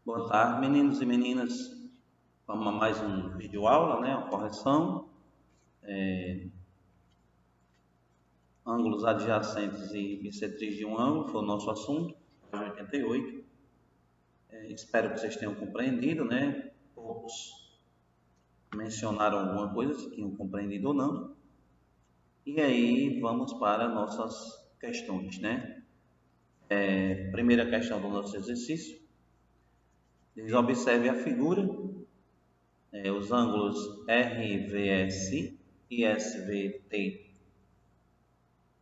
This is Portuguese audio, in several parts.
Boa tarde, meninos e meninas. Vamos a mais um vídeo aula, né? Uma correção, ângulos adjacentes e bissetriz de um ângulo foi o nosso assunto, página 88. Espero que vocês tenham compreendido, né? Poucos mencionaram alguma coisa, se tinham compreendido ou não. E aí vamos para nossas questões, né? Primeira questão do nosso exercício diz: observe a figura. Os ângulos RVS e SVT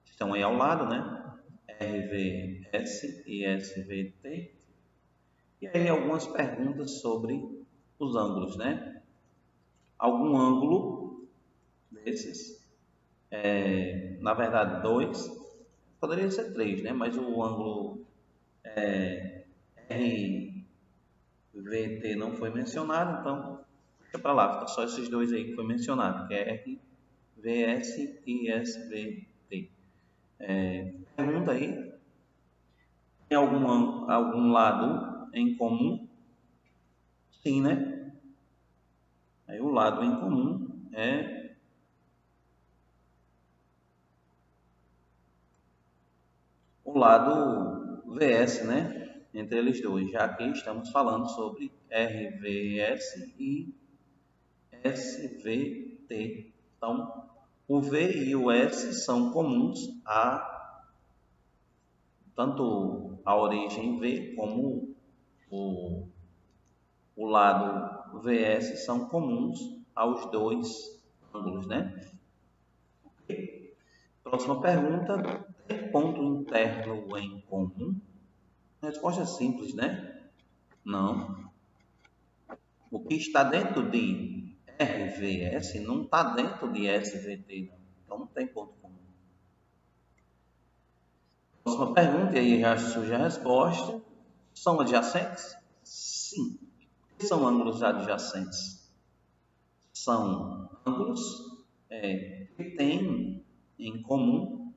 estão aí ao lado, né? RVS e SVT. E aí algumas perguntas sobre os ângulos, né? Algum ângulo desses, na verdade dois, poderia ser três, né? Mas o ângulo RVT não foi mencionado, então fica para lá, fica só esses dois aí que foi mencionado, que é RVS e SVT. Pergunta aí: tem algum lado em comum? Sim, né? Aí o lado em comum é o lado VS, né? Entre eles dois, já que estamos falando sobre RVS e SVT. Então, o V e o S são comuns a tanto a origem V como o lado VS são comuns aos dois ângulos, né? Próxima pergunta: tem ponto interno em comum? A resposta é simples, né? Não. O que está dentro de RVS não está dentro de SVT, não. Então não tem ponto comum. Próxima pergunta, e aí já surge a resposta: são adjacentes? Sim. O que são ângulos adjacentes? São ângulos que têm em comum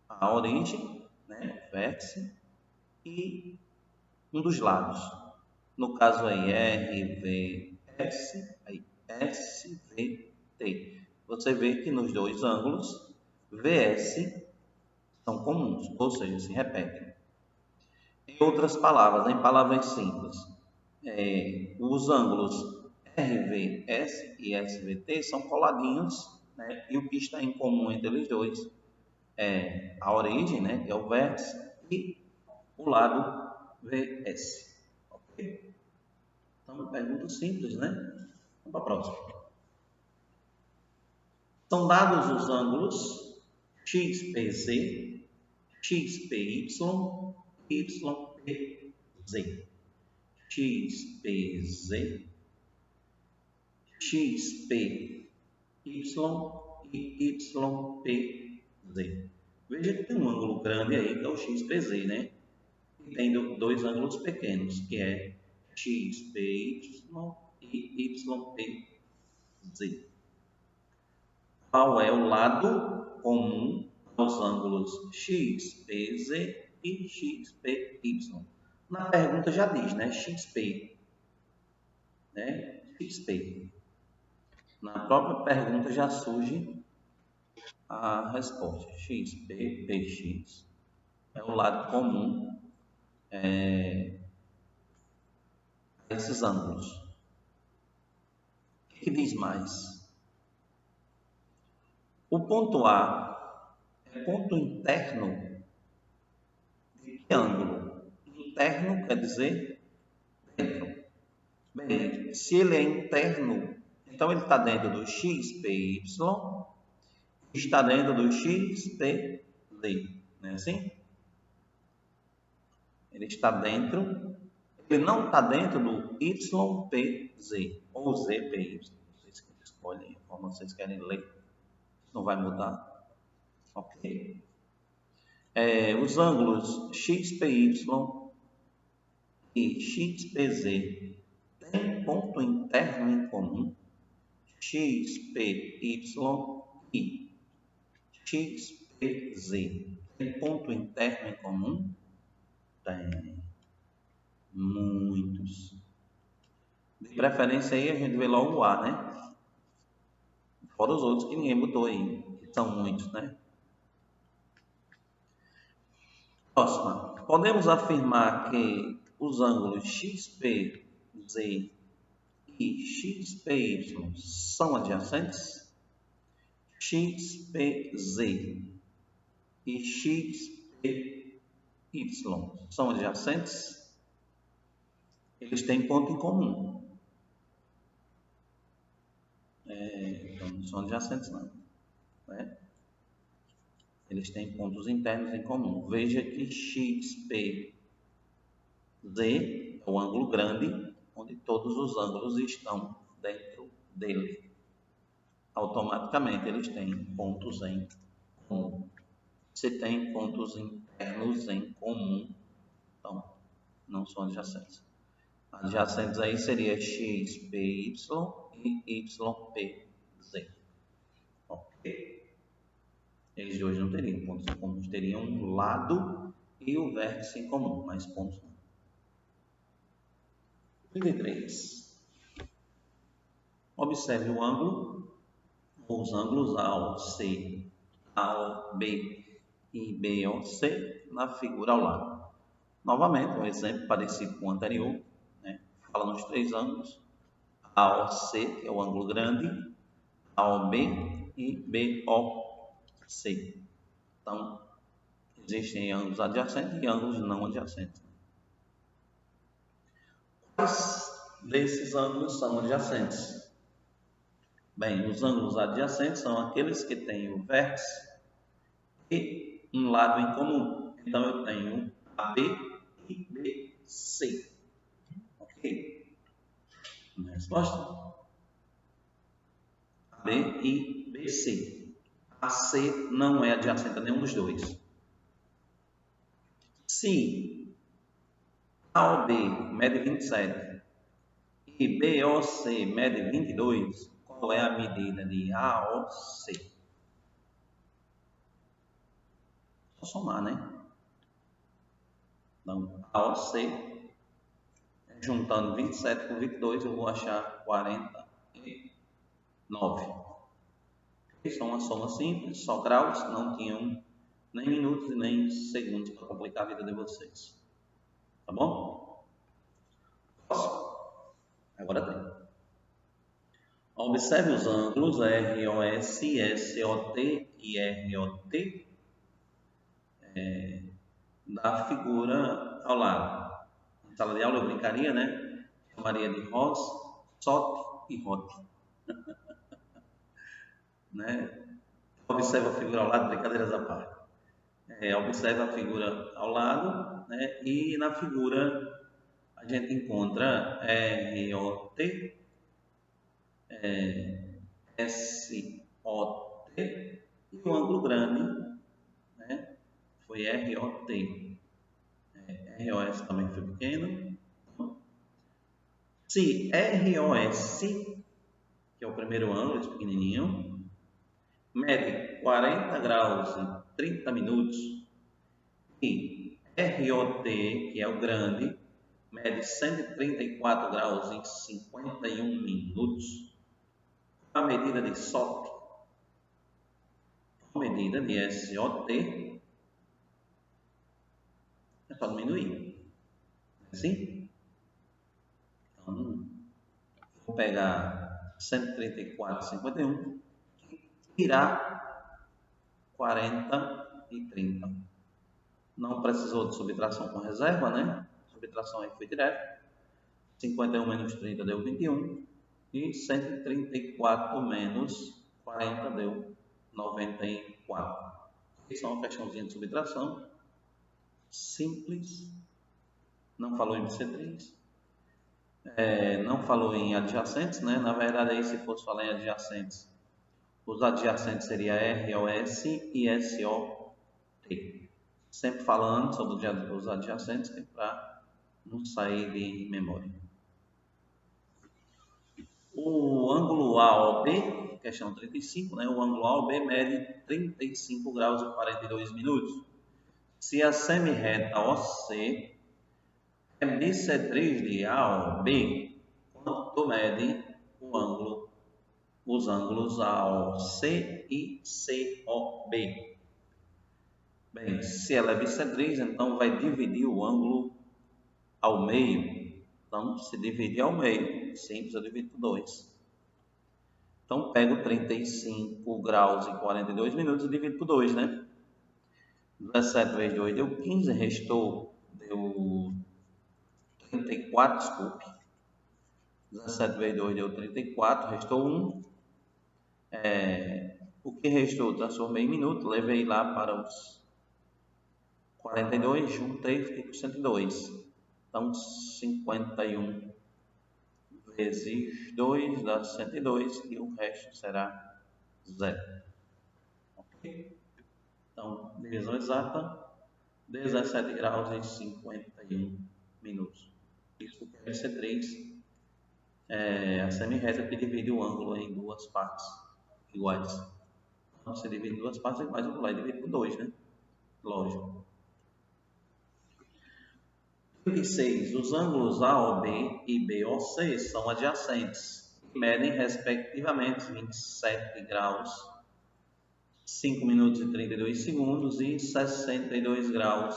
a origem, né, vértice, e um dos lados. No caso aí, RVS, aí SVT. Você vê que nos dois ângulos, VS são comuns, ou seja, se repetem. Em outras palavras, em palavras simples, os ângulos RVS e SVT são coladinhos, né? E o que está em comum entre eles dois é a origem, né? Que é o vértice, e o lado VS. Ok? Então, pergunta simples, né? Vamos para a próxima. São dados os ângulos XPZ, XPY, YPZ. XPZ, XPY e YPZ. Veja que tem um ângulo grande aí, que é o XPZ, né? E tem dois ângulos pequenos, que é XPY e YPZ. Qual é o lado comum aos ângulos XPZ e XPY? Na pergunta já diz, né? XP. Né? XP. Na própria pergunta já surge a resposta. XP, PX é o lado comum a esses ângulos. O que diz mais? O ponto A é ponto interno de que ângulo? Interno quer dizer dentro. Bem, se ele é interno, então ele está dentro do XPY, está dentro do XPZ, não é assim? Ele está dentro, ele não está dentro do YPZ ou ZPY. Vocês escolhem a forma que vocês querem ler, não vai mudar. Ok? Os ângulos XPY e XPZ têm ponto interno em comum. XPY e XPZ têm ponto interno em comum? Tem. Muitos. De preferência aí a gente vê logo o A, né? Fora os outros que ninguém botou aí, que são muitos, né? Próxima. Podemos afirmar que os ângulos XPZ e XPY são adjacentes? XPZ e XPY são adjacentes? Eles têm ponto em comum. Então não são adjacentes não, né? Eles têm pontos internos em comum. Veja que XPZ é o ângulo grande, onde todos os ângulos estão dentro dele. Automaticamente eles têm pontos em comum. Se tem pontos internos em comum, então não são adjacentes. Adjacentes aí seria XPY e YPZ. Ok? Eles dois não teriam pontos em comum, teriam um lado e o vértice em comum, mas pontos não. 33. Observe o ângulo, ou os ângulos AOC, AOB e BOC na figura ao lado. Novamente, um exemplo parecido com o anterior, né? Fala nos três ângulos, AOC, que é o ângulo grande, AOB e BOC. Então, existem ângulos adjacentes e ângulos não adjacentes. Quais desses ângulos são adjacentes? Bem, os ângulos adjacentes são aqueles que têm o vértice e um lado em comum. Então, eu tenho AB e BC. Ok? Resposta? AB e BC. AC não é adjacente a nenhum dos dois. Se AOB mede 27 e BOC mede 22, qual é a medida de AOC? Só somar, né? Então, AOC, juntando 27 com 22, eu vou achar 49. Isso é uma soma simples, só graus, não tinham nem minutos e nem segundos para complicar a vida de vocês. Tá bom? Próximo. Agora tem. Observe os ângulos ROS, SOT e ROT da figura ao lado. Em sala de aula eu brincaria, né? Chamaria de ROS, SOT e ROT. Né? Observe a figura ao lado, brincadeiras à parte. Observe a figura ao lado, né? E na figura a gente encontra ROT, SOT e o ângulo grande, né? Foi ROT. ROS também foi pequeno. Se ROS, que é o primeiro ângulo, esse pequenininho, mede 40 graus em 30 minutos, e ROT, que é o grande, mede 134 graus em 51 minutos, a medida de SOT, a medida de SOT, é só diminuir. Assim? Então, vou pegar 134,51 e tirar 40 e 30. Não precisou de subtração com reserva, né? Subtração aí foi direto. 51 menos 30 deu 21. E 134 menos 40 deu 94. Isso é uma questãozinha de subtração. Simples. Não falou em BC3. Não falou em adjacentes, né? Na verdade, aí, se fosse falar em adjacentes, os adjacentes seriam ROS e SOT. Sempre falando sobre os adjacentes, que é para não sair de memória. O ângulo AOB, questão 35, né? O ângulo AOB mede 35 graus e 42 minutos. Se a semi-reta OC bissetriz de AOB, quanto mede os ângulos AOC e COB? Bem, se ela é bissetriz, então vai dividir o ângulo ao meio. Então, se dividir ao meio, simples, eu divido por 2. Então, pego 35 graus e 42 minutos e divido por 2, né? 17 vezes 2 deu 15, restou, deu 34, desculpe. 17 vezes 2 deu 34, restou 1. O que restou, transformei em minuto, levei lá para os 42, juntei, fiquei com 102. Então, 51 vezes 2 dá 102 e o resto será 0. Ok? Então, divisão exata, 17 graus e 51 minutos. Isso deve ser 3. A semi-reta que divide o ângulo em duas partes iguais. Então, você divide em duas partes iguais, eu vou lá e divido por 2, né? Lógico. 36. Os ângulos AOB e BOC são adjacentes e medem, respectivamente, 27 graus, 5 minutos e 32 segundos e 62 graus,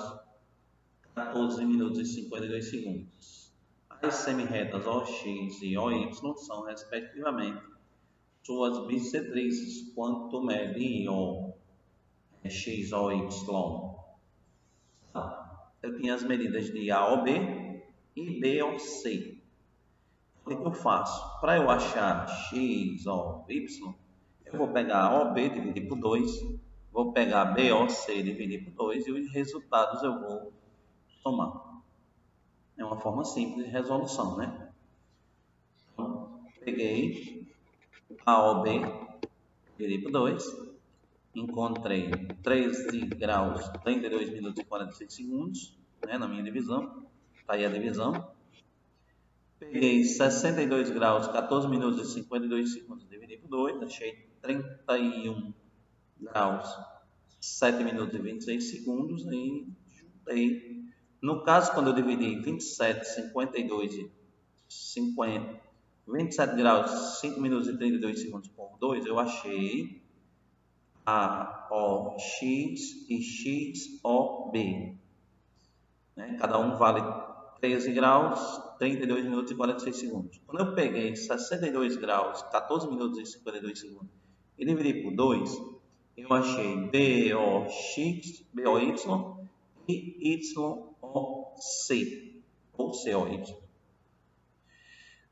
14 minutos e 52 segundos. As semi-retas OX e OY são, respectivamente, suas bissetrizes, quanto mede O, X ou Y. Eu tinha as medidas de AOB e BOC. O que eu faço? Para eu achar X ou Y, eu vou pegar AOB, dividir por 2, vou pegar BOC, dividir por 2 e os resultados eu vou somar. É uma forma simples de resolução, né? Então, peguei AOB, dividir por 2, encontrei 13 graus, 32 minutos e 46 segundos, né, na minha divisão. Está aí a divisão. Peguei 62 graus, 14 minutos e 52 segundos, dividi por 2, achei 31 graus, 7 minutos e 26 segundos, e juntei. No caso, quando eu dividi 27, 52 e 50, 27 graus, 5 minutos e 32 segundos por 2, eu achei AOX e XOB. Né? Cada um vale 13 graus, 32 minutos e 46 segundos. Quando eu peguei 62 graus, 14 minutos e 52 segundos e dividi por 2, eu achei BOX, BOY e YOC, ou COY.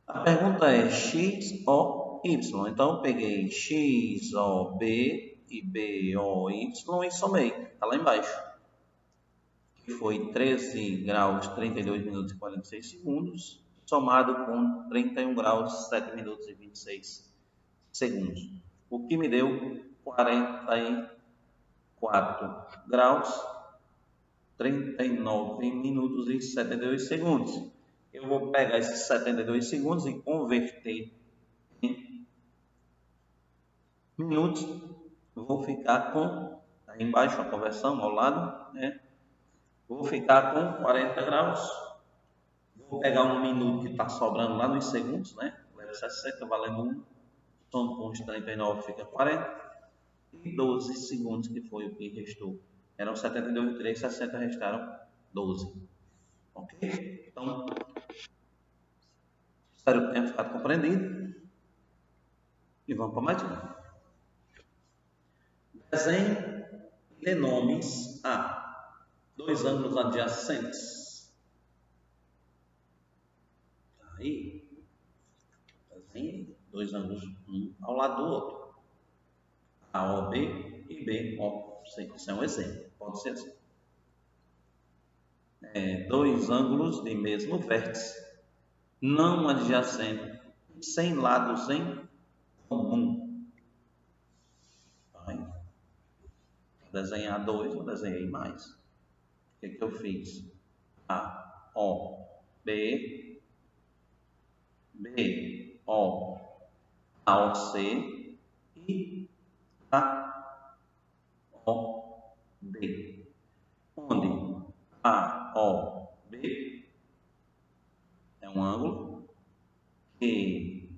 A pergunta é X ou Y. Então, eu peguei X, O, B e B, O, Y e somei. Está lá embaixo. Que foi 13 graus, 32 minutos e 46 segundos, somado com 31 graus, 7 minutos e 26 segundos. O que me deu 44 graus, 39 minutos e 72 segundos. Eu vou pegar esses 72 segundos e converter em minutos. Vou ficar com, aí embaixo a conversão ao lado, né? Vou ficar com 40 graus. Vou pegar um minuto que está sobrando lá nos segundos, né? Leva 60, valendo 1. Somo com os 39, fica 40. E 12 segundos, que foi o que restou. Eram 72, 3, 60, restaram 12. Ok? Então, espero que tenha ficado compreendido. E vamos para mais um. Desenho de nomes a 2 ângulos adjacentes. Aí, desenhe 2 ângulos, um ao lado do outro. AOB e BOC. Isso é um exemplo. Pode ser assim. 2 ângulos de mesmo vértice, não adjacente, sem lados em comum. Vai. Desenhar 2, eu desenhei mais. O que eu fiz? A, O, B, B, O, A, O, C e A, O, B. Onde A, O, B um ângulo, que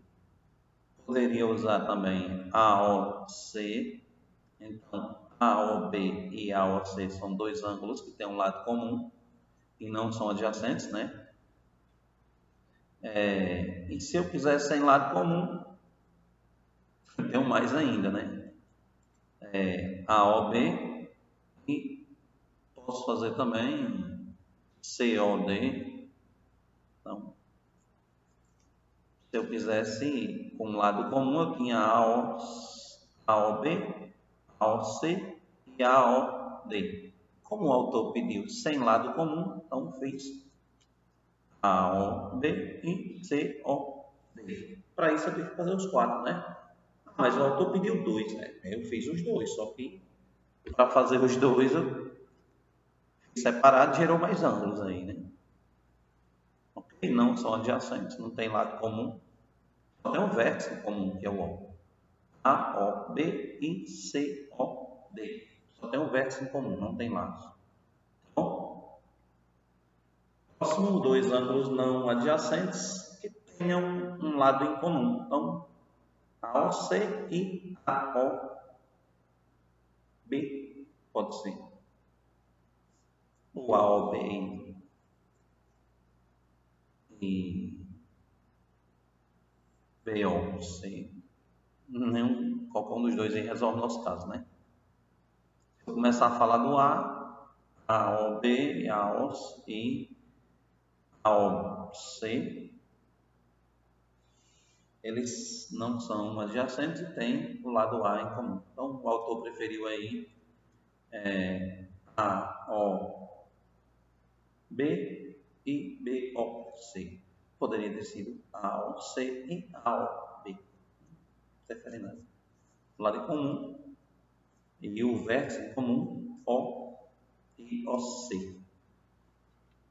poderia usar também AOC. Então, AOB e AOC são dois ângulos que têm um lado comum e não são adjacentes, né? E se eu quiser sem lado comum, tenho mais ainda, né? AOB e posso fazer também COD. Então, se eu quisesse com um lado comum, eu tinha AOB, AOC e AOD. Como o autor pediu sem lado comum, então fiz AOB e COD. Para isso eu tive que fazer os quatro, né? Mas o autor pediu dois, né? Eu fiz os dois, só que para fazer os dois eu fiz separado, gerou mais ângulos aí, né? Ok? Não são adjacentes, não tem lado comum, só tem um vértice comum, que é o AOB e COD. Só tem um vértice em comum, não tem lados. Tá bom? Próximo, dois ângulos não adjacentes que tenham um lado em comum. Então, AOC e AOB pode ser. O AOB e BOC. Nenhum, qualquer um dos dois aí resolve o nosso caso, né? Se eu começar a falar do AOB, AOC e AOC, eles não são adjacentes e têm o lado A em comum. Então, o autor preferiu aí AOB e BOC. Poderia ter sido AOC e AOB. Preferindo o lado em comum e o vértice em comum O e OC.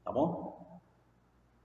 Tá bom?